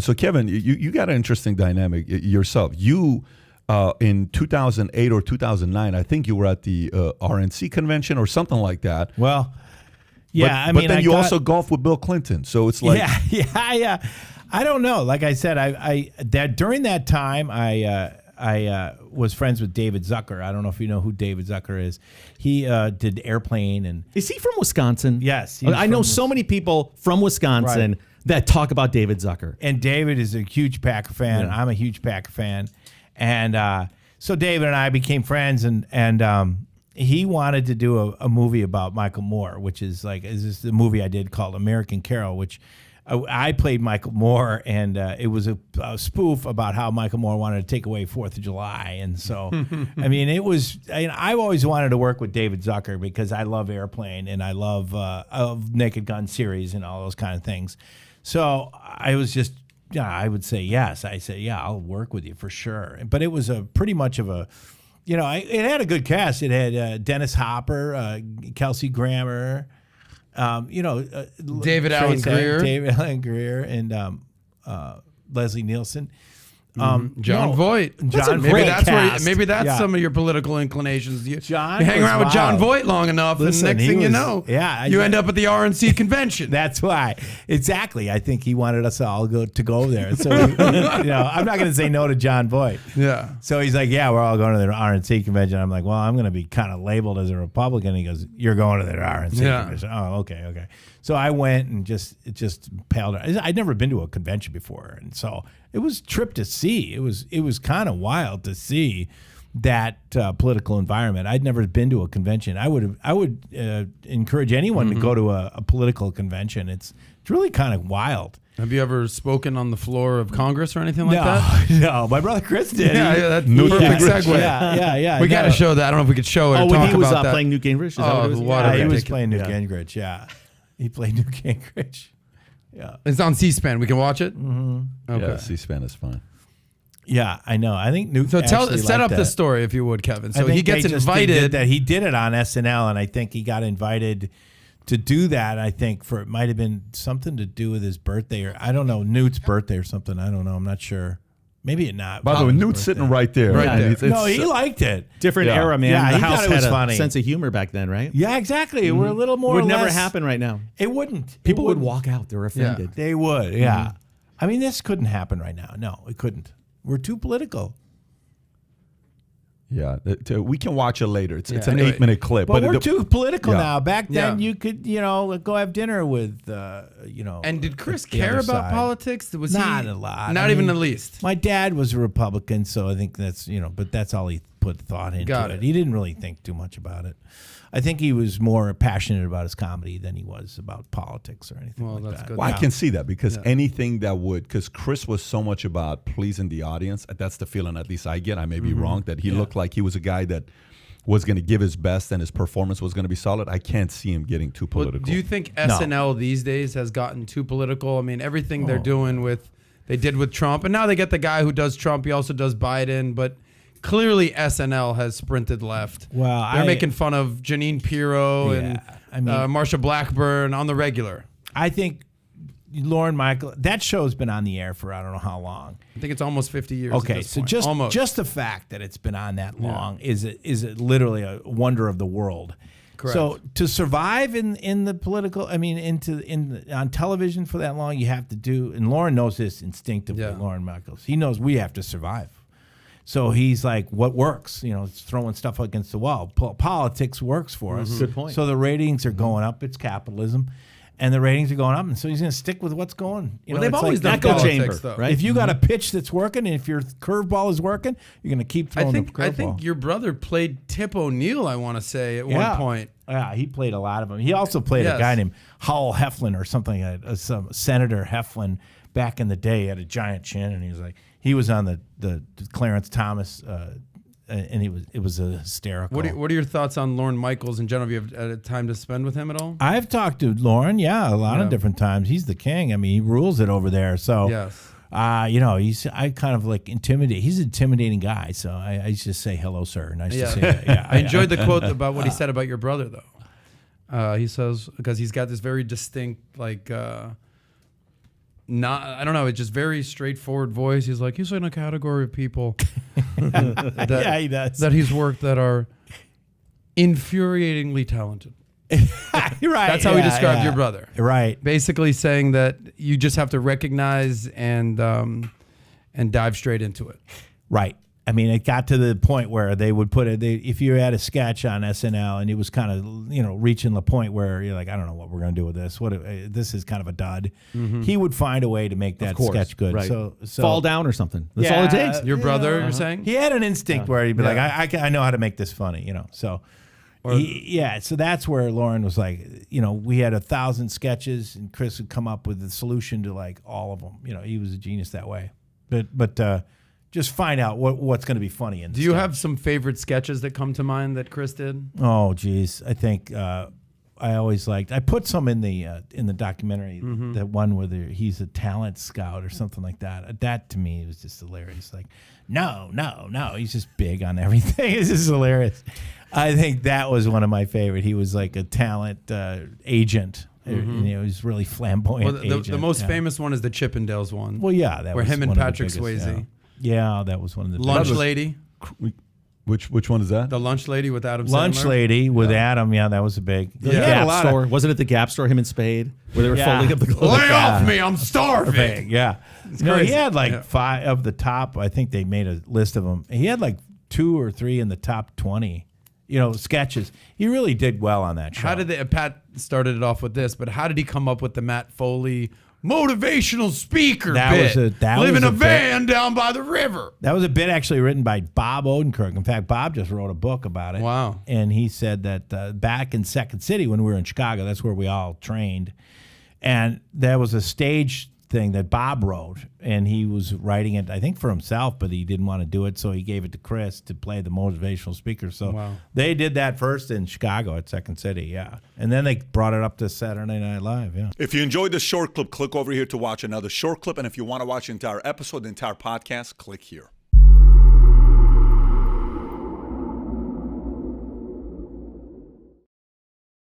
So, Kevin, you got an interesting dynamic yourself. You, in 2008 or 2009, I think you were at the RNC convention or something like that. Well, yeah, but then you also golfed with Bill Clinton. So it's like, yeah. I don't know. Like I said, that during that time, I was friends with David Zucker. I don't know if you know who David Zucker is. He did Airplane, and is he from Wisconsin? Yes, I know so many people from Wisconsin. Right. That talk about David Zucker. And David is a huge Packer fan. Yeah. I'm a huge Packer fan. And so David and I became friends, and he wanted to do a movie about Michael Moore, which is the movie I did called American Carol, which I played Michael Moore, and it was a spoof about how Michael Moore wanted to take away 4th of July. And so, I mean, I've always wanted to work with David Zucker because I love Airplane, and I love Naked Gun series and all those kind of things. So I was just, I would say yes. I said, yeah, I'll work with you for sure. But it was pretty much of a, it had a good cast. It had Dennis Hopper, Kelsey Grammer, David Allen Greer, and Leslie Nielsen. John Voight. Maybe that's some of your political inclinations. You hang around with John Voight long enough, and next thing you know, you end up at the RNC convention. That's why. Exactly. I think he wanted us all to go there. So I'm not going to say no to John Voight. Yeah. So he's like, yeah, we're all going to the RNC convention. I'm like, well, I'm going to be kind of labeled as a Republican. He goes, you're going to the RNC convention. Oh, okay. So I went and just paled. I'd never been to a convention before, and so it was a trip to see. It was kind of wild to see that political environment. I'd never been to a convention. I would encourage anyone to go to a political convention. It's really kind of wild. Have you ever spoken on the floor of Congress or anything like that? No, my brother Chris did. Yeah, that's perfect segue. Yeah. We got to show that. I don't know if we could show it. Oh, or when talk he was about that. playing Newt Gingrich? Is that what it was? He was playing Newt Gingrich. Yeah, he played Newt Gingrich. Yeah, it's on C-SPAN. We can watch it. Mm-hmm. Okay. Yeah, C-SPAN is fine. Yeah, I know. I think Newt. So set up the story if you would, Kevin. So he gets invited. He did it on SNL, and I think he got invited to do that. I think it might have been something to do with his birthday, or I don't know, Newt's birthday or something. I don't know. I'm not sure. Maybe it not. By the way, Newt's sitting right there. No, he liked it. Different era, man. Yeah, the he house thought it was had funny. a sense of humor back then, right? Yeah, exactly. We're a little more. Would never happen right now. It wouldn't. People would walk out. They're offended. Yeah. They would. Yeah. I mean, this couldn't happen right now. No, it couldn't. We're too political. Yeah, we can watch it later. It's an 8-minute clip. But we're too political now. Back then, you could, go have dinner with, And did Chris care about politics? Was not a lot. Not even the least. My dad was a Republican, so I think that's, but that's all he put thought into it. He didn't really think too much about it. I think he was more passionate about his comedy than he was about politics or anything like that's that. good. Well, I can see that because anything that would, because Chris was so much about pleasing the audience. That's the feeling at least I get. I may be wrong, that he looked like he was a guy that was going to give his best and his performance was going to be solid. I can't see him getting too political. Do you think SNL these days has gotten too political? I mean, everything they're doing they did with Trump, and now they get the guy who does Trump. He also does Biden, but clearly SNL has sprinted left. Well, they're making fun of Jeanine Pirro and Marsha Blackburn on the regular. I think Lorne Michael, that show's been on the air for I don't know how long. I think it's almost 50 years. Okay, at this so point. just the fact that it's been on that long is literally a wonder of the world. Correct. So to survive in the political, on television for that long, you have to do, and Lauren knows this instinctively. Yeah. Lorne Michaels, he knows we have to survive. So he's like, what works? It's throwing stuff against the wall. Politics works for us. Good point. So the ratings are going up. It's capitalism. And the ratings are going up. And so he's going to stick with what's going. They've always done echo chamber, though. Right? If you got a pitch that's working and if your curveball is working, you're going to keep throwing the curveball. I think your brother played Tip O'Neill, I want to say, at one point. Yeah, he played a lot of them. He also played a guy named Howell Heflin or something, some Senator Heflin back in the day. He had a giant chin, and he was on the Clarence Thomas, and it was a hysterical. What are your thoughts on Lorne Michaels in general? Have you had time to spend with him at all? I've talked to Lorne, a lot of different times. He's the king. I mean, he rules it over there. So, yes. I kind of like intimidate. He's an intimidating guy. So I just say hello, sir. Nice to see you. Yeah, I enjoyed the quote about what he said about your brother, though. He says because he's got this very distinct I don't know, it's just very straightforward voice. He's like, he's in a category of people that, Yeah, he does. that he's worked that are infuriatingly talented. Right. That's how he described your brother. Right. Basically saying that you just have to recognize and dive straight into it. Right. I mean, it got to the point where they would put it. If you had a sketch on SNL and it was kind of, reaching the point where you're like, I don't know what we're going to do with this. This is kind of a dud. He would find a way to make that sketch good. Right. So fall down or something. That's all it takes. Your brother, you're saying? He had an instinct where he'd be like, I know how to make this funny, So. So that's where Lauren was like, we had 1,000 sketches, and Chris would come up with the solution to like all of them. He was a genius that way. But just find out what's going to be funny in. Do you have some favorite sketches that come to mind that Chris did? Oh, geez, I think I always liked. I put some in the documentary. That one where he's a talent scout or something like that. That to me was just hilarious. Like, no, he's just big on everything. It's just hilarious. I think that was one of my favorite. He was like a talent agent. He was really flamboyant. Well, agent. The most famous one is the Chippendales one. Well, yeah, that where was him and one of the Patrick biggest, Swayze. Yeah, that was one of the Lunch biggest. Lady. Which one is that? The Lunch Lady with Adam Lunch Sandler. Lady with Adam. Yeah, that was a big. The Gap store. Wasn't it the Gap store, him and Spade, where they were folding up the clothes? Lay off me, I'm starving. Yeah. He crazy. had like 5 of the top. I think they made a list of them. He had like 2 or 3 in the top 20. Sketches. He really did well on that show. How did Pat started it off with this, but how did he come up with the Matt Foley motivational speaker bit? Live in a van down by the river. That was a bit actually written by Bob Odenkirk. In fact, Bob just wrote a book about it. Wow. And he said that back in Second City when we were in Chicago, that's where we all trained. And there was a stage thing that Bob wrote, and he was writing it, I think, for himself, but he didn't want to do it, so he gave it to Chris to play the motivational speaker. So they did that first in Chicago at Second City, yeah. And then they brought it up to Saturday Night Live, yeah. If you enjoyed this short clip, click over here to watch another short clip. And if you want to watch the entire episode, the entire podcast, click here.